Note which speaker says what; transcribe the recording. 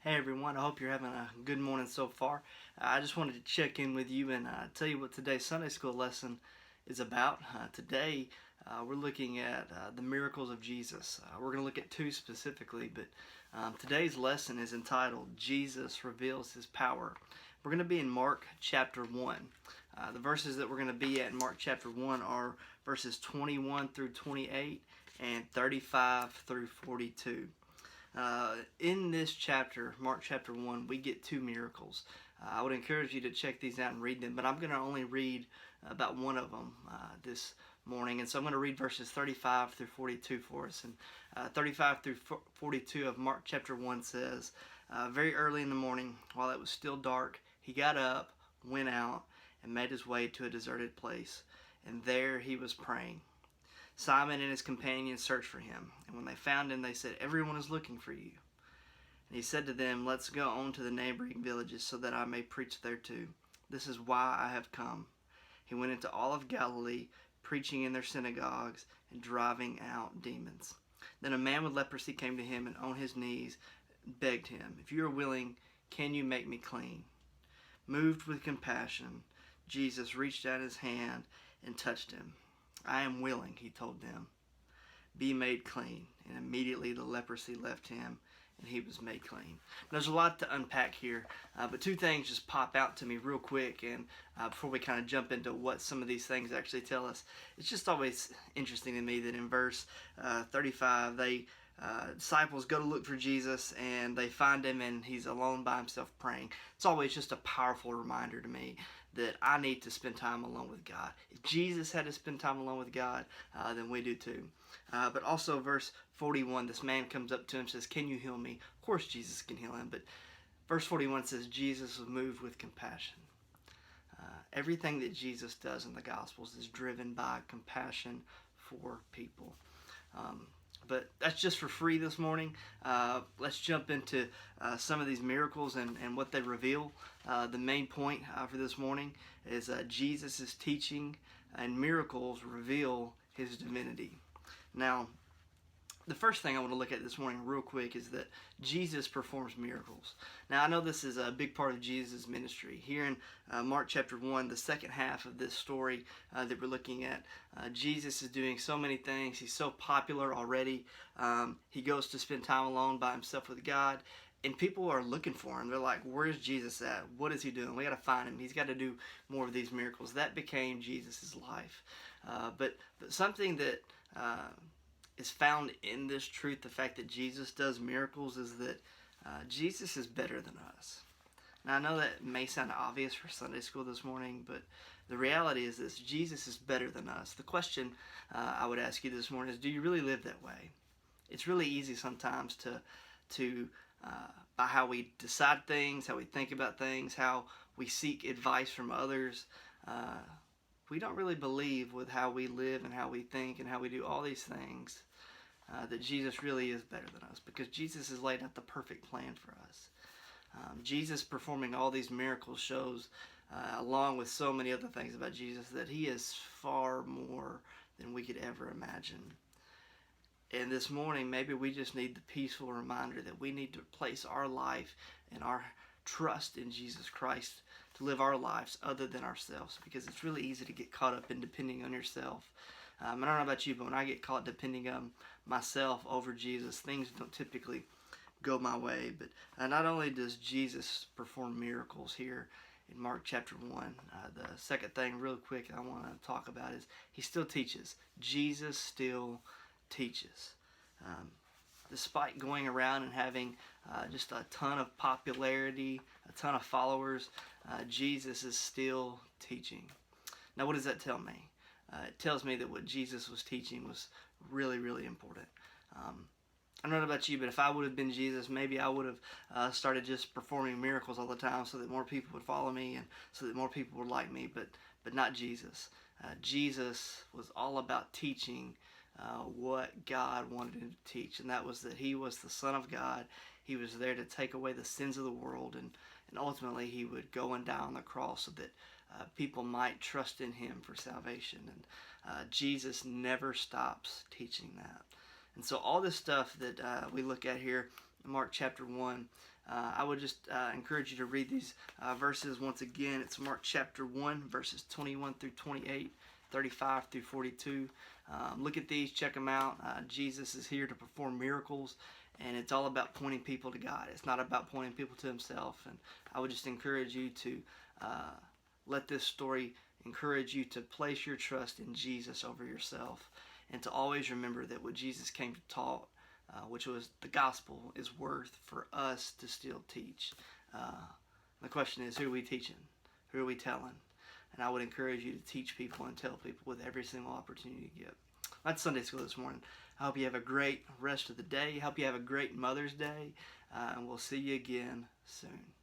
Speaker 1: Hey everyone, I hope you're having a good morning so far. I just wanted to check in with you and tell you what today's Sunday school lesson is about. Today we're looking at the miracles of Jesus. We're going to look at two specifically, but today's lesson is entitled Jesus Reveals His Power. We're going to be in Mark chapter 1. The verses that we're going to be at in Mark chapter 1 are verses 21 through 28 and 35 through 42. In this chapter, Mark chapter 1, we get two miracles. I would encourage you to check these out and read them, but I'm going to only read about one of them this morning. And so I'm going to read verses 35 through 42 for us. And 35 through 42 of Mark chapter 1 says, very early in the morning, while it was still dark, he got up, went out, and made his way to a deserted place. And there he was praying. Simon and his companions searched for him, and when they found him, they said, "Everyone is looking for you." And he said to them, "Let's go on to the neighboring villages so that I may preach there too. This is why I have come." He went into all of Galilee, preaching in their synagogues and driving out demons. Then a man with leprosy came to him and on his knees begged him, "If you are willing, can you make me clean?" Moved with compassion, Jesus reached out his hand and touched him. "I am willing," he told them. "Be made clean." And immediately the leprosy left him and he was made clean. There's a lot to unpack here, but two things just pop out to me real quick. And before we kind of jump into what some of these things actually tell us, it's just always interesting to me that in verse 35, disciples go to look for Jesus and they find him and he's alone by himself praying. It's always just a powerful reminder to me that I need to spend time alone with God. If Jesus had to spend time alone with God, then we do too. But also verse 41, this man comes up to him and says, "Can you heal me?" Of course Jesus can heal him, but verse 41 says Jesus was moved with compassion. Everything that Jesus does in the Gospels is driven by compassion for people. But that's just for free this morning. Let's jump into some of these miracles and what they reveal. The main point for this morning is Jesus' teaching and miracles reveal his divinity. Now, the first thing I want to look at this morning real quick is that Jesus performs miracles. Now, I know this is a big part of Jesus' ministry. Here in Mark chapter 1, the second half of this story that we're looking at, Jesus is doing so many things. He's so popular already. He goes to spend time alone by himself with God, and people are looking for him. They're like, "Where's Jesus at? What is he doing? We got to find him. He's got to do more of these miracles." That became Jesus' life. But something that is found in this truth, the fact that Jesus does miracles, is that Jesus is better than us. Now, I know that may sound obvious for Sunday school this morning, but the reality is this: Jesus is better than us. The question I would ask you this morning is, do you really live that way? It's really easy sometimes to by how we decide things, how we think about things, how we seek advice from others, we don't really believe with how we live and how we think and how we do all these things that Jesus really is better than us, because Jesus has laid out the perfect plan for us. Jesus performing all these miracles shows, along with so many other things about Jesus, that he is far more than we could ever imagine. And this morning, maybe we just need the peaceful reminder that we need to place our life and our trust in Jesus Christ to live our lives other than ourselves, because it's really easy to get caught up in depending on yourself. I don't know about you, but when I get caught depending on myself over Jesus, things don't typically go my way. But not only does Jesus perform miracles here in Mark chapter 1, the second thing real quick I want to talk about is he still teaches. Jesus still teaches. Despite going around and having just a ton of popularity, a ton of followers, Jesus is still teaching. Now, what does that tell me? It tells me that what Jesus was teaching was really, really important. I don't know about you, but if I would have been Jesus, maybe I would have started just performing miracles all the time so that more people would follow me and so that more people would like me, but not Jesus. Jesus was all about teaching what God wanted him to teach, and that was that he was the Son of God. He was there to take away the sins of the world, and ultimately he would go and die on the cross so that people might trust in him for salvation. And Jesus never stops teaching that. And so all this stuff that we look at here in Mark chapter 1, I would just encourage you to read these verses once again. It's Mark chapter 1, verses 21 through 28, 35 through 42. Look at these, check them out. Jesus is here to perform miracles, and it's all about pointing people to God. It's not about pointing people to himself. And I would just encourage you to let this story encourage you to place your trust in Jesus over yourself, and to always remember that what Jesus came to taught, which was the gospel, is worth for us to still teach. The question is, who are we teaching? Who are we telling? And I would encourage you to teach people and tell people with every single opportunity you get. That's Sunday school this morning. I hope you have a great rest of the day. I hope you have a great Mother's Day. And we'll see you again soon.